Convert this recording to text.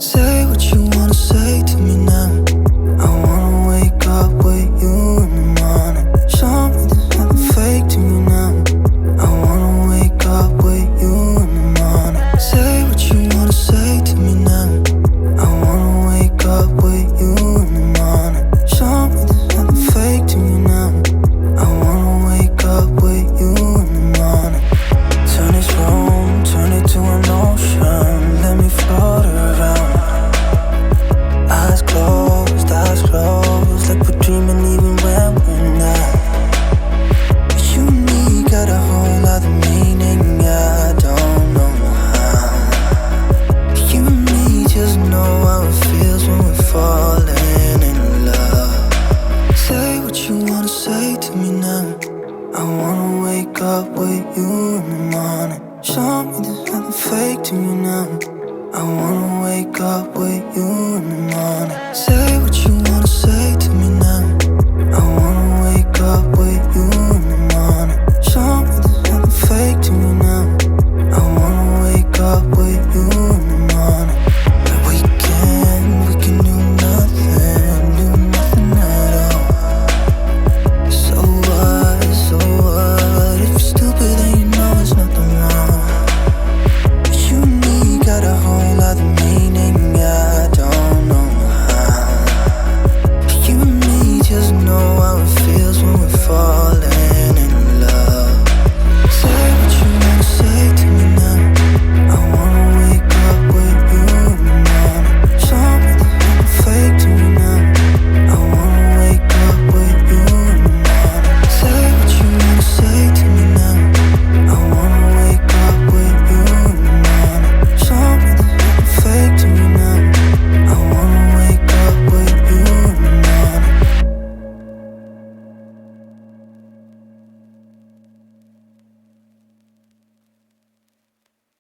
Say what you wanna say to me now. I wanna wake up with you in the morning. Show me there's nothing fake to me now. I wanna wake up with you in the morning. Say what you wanna say to me now. I wanna wake up with you in the morning. Show me there's nothing fake to me now. I wanna wake up with you in the morning. Turn this room, turn it to an ocean. Let me float around. Eyes closed, like we're dreaming even when we're not. You and me got a whole other meaning, I don't know how. You and me just know how it feels when we're falling in love. Say what you wanna say to me now. I wanna wake up with you in the morning. Show me there's nothing fake to me now. I wanna wake up with you in the morning. Say what you wanna say to me now. I wanna wake up with